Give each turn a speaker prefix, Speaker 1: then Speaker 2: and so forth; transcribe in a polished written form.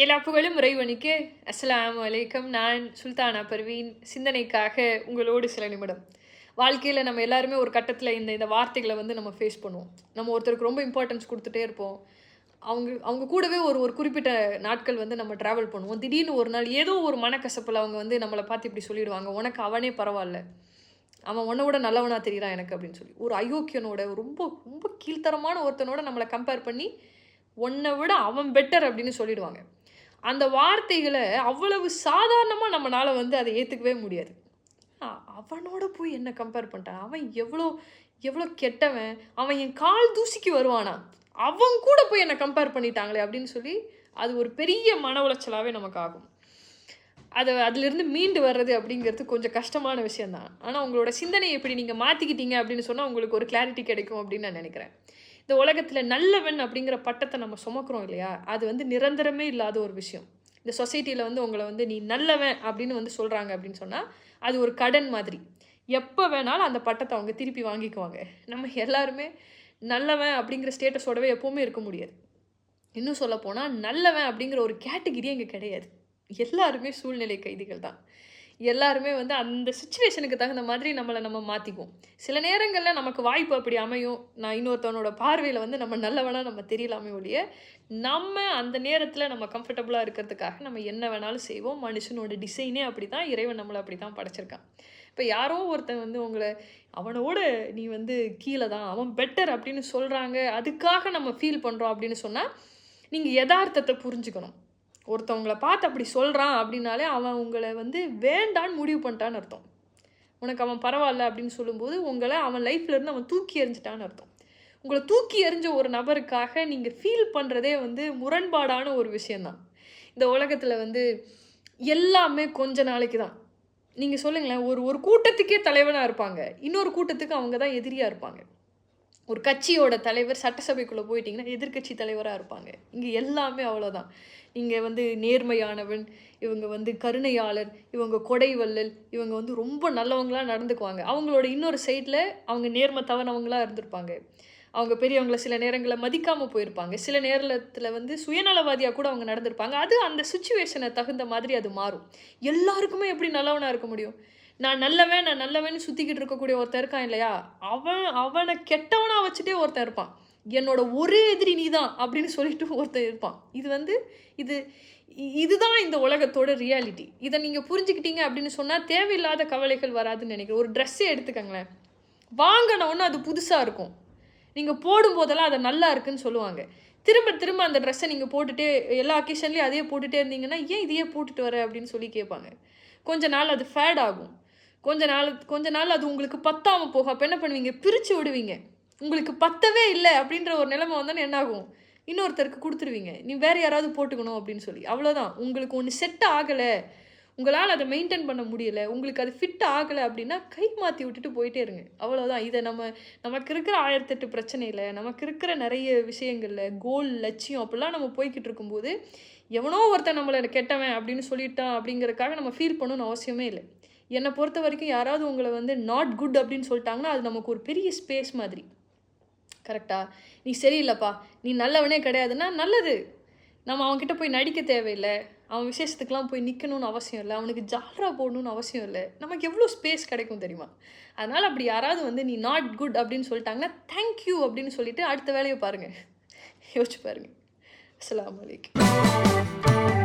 Speaker 1: எல்லா புகழும் இறைவனுக்கு. அஸ்ஸலாமு அலைக்கும். நான் சுல்தானா பர்வீன். சிந்தனைக்காக உங்களோடு சில நிமிடம். வாழ்க்கையில நம்ம எல்லாருமே ஒரு கட்டத்தில இந்த இந்த வார்த்தைகள வந்து நம்ம ஃபேஸ் பண்ணுவோம். நம்ம ஒருத்தருக்கு ரொம்ப இம்பார்ட்டன்ஸ் குடுத்துட்டே இருப்போம். அவங்க அவங்க கூடவே ஒரு ஒரு குறிப்பிட்ட நாட்கள் வந்து நம்ம டிராவல் பண்ணுவோம். திடீர்னு ஒரு நாள் ஏதோ ஒரு மனக்கசப்புல அவங்க வந்து நம்மள பார்த்து இப்படி சொல்லிடுவாங்க. "உனக்கு அவனே பரவால்ல. அவன் உன்ன விட நல்லவனா தெரியிறான் எனக்கு" அப்படின்னு சொல்லி. ஒரு அயோக்கியனோட ரொம்ப ரொம்ப கீழ்த்தரமான ஒருத்தனோட நம்மள கம்பேர் பண்ணி, "உன்ன விட அவன் பெட்டர்" அப்படின்னு சொல்லிடுவாங்க. அந்த வார்த்தைகள அவ்வளவு சாதாரணமா நம்மனால வந்து அத ஏத்துக்கவே முடியாது. அ அவனோட போய் என்ன கம்பேர் பண்ணிட்டான்? அவன் எவ்ளோ எவ்ளோ கெட்டவன். அவன் என் கால் தூசிக்கு வருவானா? அவன் கூட போய் என்ன கம்பேர் பண்ணிட்டாங்களே! அப்படின்னு சொல்லி, அது ஒரு பெரிய மன உளைச்சலாவே நமக்கு ஆகும். அதிலிருந்து மீண்டு வர்றது அப்படிங்கிறது கொஞ்சம் கஷ்டமான விஷயம் தான். ஆனா, உங்களோட சிந்தனைய இப்படி நீங்க மாத்திக்கிட்டீங்க அப்படின்னு சொன்னா, உங்களுக்கு ஒரு கிளாரிட்டி கிடைக்கும் அப்படின்னு நான் நெனைக்கிறேன். இந்த உலகத்தில நல்லவன் அப்படிங்கிற பட்டத்த நம்ம சுமக்கிறோம் இல்லையா? அது வந்து நிரந்தரமே இல்லாத ஒரு விஷயம். இந்த சொசைட்டில வந்து உங்கள வந்து நீ நல்லவன் அப்படின்னு வந்து சொல்றாங்க அப்படின்னு சொன்னா, அது ஒரு கடன் மாதிரி. எப்ப வேணாலும் அந்த பட்டத்த அவங்க திருப்பி வாங்கிக்குவாங்க. நம்ம எல்லாருமே நல்லவன் அப்படிங்கிற ஸ்டேட்டஸோடவே எப்பவுமே இருக்க முடியாது. இன்னும் சொல்லப்போனா, நல்லவன் அப்படிங்கிற ஒரு கேட்டகிரியே இங்க கிடையாது. எல்லாருமே சூழ்நிலை கைதிகள் தான். எல்லாருமே வந்து அந்த சிச்சுவேஷனுக்கு தகுந்த மாதிரி நம்மள நம்ம மாத்திக்குவோம். சில நேரங்கள்ல நமக்கு வாய்ப்பு அப்படி அமையும். நான் இன்னொருத்தவனோட பார்வையில வந்து நம்ம நல்லவனா நம்ம தெரியலாமே ஒழிய, நம்ம அந்த நேரத்துல நம்ம கம்ஃபர்டபுளா இருக்கிறதுக்காக நம்ம என்ன வேணாலும் செய்வோம். மனுஷனோட டிசைனே அப்படிதான். இறைவன் நம்மள அப்படித்தான் படைச்சிருக்கான். இப்ப யாரோ ஒருத்தன் வந்து உங்கள அவனோட நீ வந்து கீழ தான். அவன் பெட்டர் அப்படின்னு சொல்றாங்க. அதுக்காக நம்ம ஃபீல் பண்றோம் அப்படின்னு சொன்னா, நீங்க எதார்த்தத்த புரிஞ்சுக்கணும். ஒருத்தவங்கள பார்த்து அப்படி சொல்றான் அப்படின்னாலே, அவன் உங்கள வந்து வேண்டான்னு முடிவு பண்ணிட்டான்னு அர்த்தம். உனக்கு அவன் பரவால்ல அப்படின்னு சொல்லும்போது, உங்கள அவன் லைஃப்ல இருந்து அவன் தூக்கி எறிஞ்சுட்டான்னு அர்த்தம். உங்கள தூக்கி எறிஞ்ச ஒரு நபருக்காக நீங்க ஃபீல் பண்றதே வந்து முரண்பாடான ஒரு விஷயம் தான். இந்த உலகத்துல வந்து எல்லாமே கொஞ்ச நாளைக்கு தான். நீங்க சொல்லுங்களேன், ஒரு ஒரு கூட்டத்துக்கே தலைவனா இருப்பாங்க. இன்னொரு கூட்டத்துக்கு அவங்க தான் எதிரியா இருப்பாங்க. ஒரு கட்சியோட தலைவர் சட்டசபைக்குள்ள போயிட்டீங்கன்னா, எதிர்க்கட்சி தலைவரா இருப்பாங்க. இங்க எல்லாமே அவ்வளோதான். நீங்க வந்து நேர்மையானவன், இவங்க வந்து கருணையாளர், இவங்க கொடைவள்ளல், இவங்க வந்து ரொம்ப நல்லவங்களா நடந்துக்குவாங்க. அவங்களோட இன்னொரு சைட்ல அவங்க நேர்மை தவறினவங்களா இருந்திருப்பாங்க. அவங்க பெரியவங்கள சில நேரங்கள்ல மதிக்காம போயிருப்பாங்க. சில நேரத்துல வந்து சுயநலவாதியா கூட அவங்க நடந்திருப்பாங்க. அது அந்த சிச்சுவேஷன தகுந்த மாதிரி அது மாறும். எல்லாருக்குமே எப்படி நல்லவனா இருக்க முடியும்? நான் நல்லவன், நான் நல்லவன்னு சுத்திக்கிட்டு இருக்கக்கூடிய ஒருத்தன் இருக்கான் இல்லையா? அவன கெட்டவனா வச்சுட்டே ஒருத்தன் இருப்பான். என்னோட ஒரே எதிரி நீ தான் அப்படின்னு சொல்லிட்டு ஒருத்தன் இருப்பான். இது வந்து இது இதுதான் இந்த உலகத்தோட ரியாலிட்டி. இத நீங்க புரிஞ்சுக்கிட்டீங்க அப்படின்னு சொன்னா, தேவையில்லாத கவலைகள் வராதுன்னு நெனைக்கிறேன். ஒரு ட்ரெஸ்ஸே எடுத்துக்கங்களேன். வாங்குன உடனே அது புதுசா இருக்கும். நீங்க போடும்போதெல்லாம் அது நல்லா இருக்குன்னு சொல்லுவாங்க. திரும்ப திரும்ப அந்த ட்ரெஸ்ஸ நீங்க போட்டுட்டே எல்லா அக்கேஷன்லயும் அதையே போட்டுட்டே இருந்தீங்கன்னா, "ஏன் இதையே போட்டுட்டு வர?" அப்படின்னு சொல்லி கேட்பாங்க. கொஞ்ச நாள் அது ஃபேட் ஆகும். கொஞ்ச நாள் அது உங்களுக்கு பத்தாம போகும். அப்ப என்ன பண்ணுவீங்க? பிரிச்சு விடுவீங்க. உங்களுக்கு பத்தவே இல்ல அப்படின்ற ஒரு நிலைமை வந்தோனே என்ன ஆகும்? இன்னொருத்தருக்கு குடுத்துருவீங்க. நீ வேற யாராவது போட்டுக்கணும் அப்படின்னு சொல்லி. அவ்வளோதான். உங்களுக்கு ஒண்ணு செட் ஆகல. உங்களால அத மெயின்டெயின் பண்ண முடியல. உங்களுக்கு அது ஃபிட் ஆகல அப்படின்னா, கை மாத்தி விட்டுட்டு போயிட்டே இருங்க. அவ்வளோதான். இத நமக்கு இருக்கிற 1008 பிரச்சனையில, நமக்கு இருக்கிற நெறைய விஷயங்கள்ல, கோல், லட்சியம் அப்படிலாம் நம்ம போய்க்கிட்டு இருக்கும்போது, எவனோ ஒருத்தன் நம்மள கெட்டவன் அப்படின்னு சொல்லிட்டான் அப்படிங்கிறதுக்காக நம்ம ஃபீல் பண்ணணும்னு அவசியமே இல்ல. என்ன பொறுத்தவரைக்கும் யாராவது உங்கள வந்து நாட் குட் அப்படின்னு சொல்ட்டாங்கன்னா, அது நமக்கு ஒரு பெரிய ஸ்பேஸ் மாதிரி. கரெக்ட்டா? "நீ சரியில்லப்பா. நீ நல்லவனே கிடையாதுன்னா" நல்லது. நம்ம அவன்கிட்ட போய் நடிக்க தேவையில்ல. அவன் விசேஷத்துக்குலாம் போய் நிக்கணும்னு அவசியம் இல்ல. அவனுக்கு ஜால்ரா போடணும்னு அவசியம் இல்ல. நமக்கு எவ்ளோ ஸ்பேஸ் கிடைக்கும் தெரியுமா? அதனால அப்படி யாராவது வந்து "நீ நாட் குட்" அப்படின்னு சொல்ட்டாங்கன்னா, "தேங்க் யூ" அப்படின்னு சொல்லிட்டு அடுத்த வேலைய பாருங்க. யோசிச்சு பாருங்க. அஸ்ஸலாமு அலைக்கும்.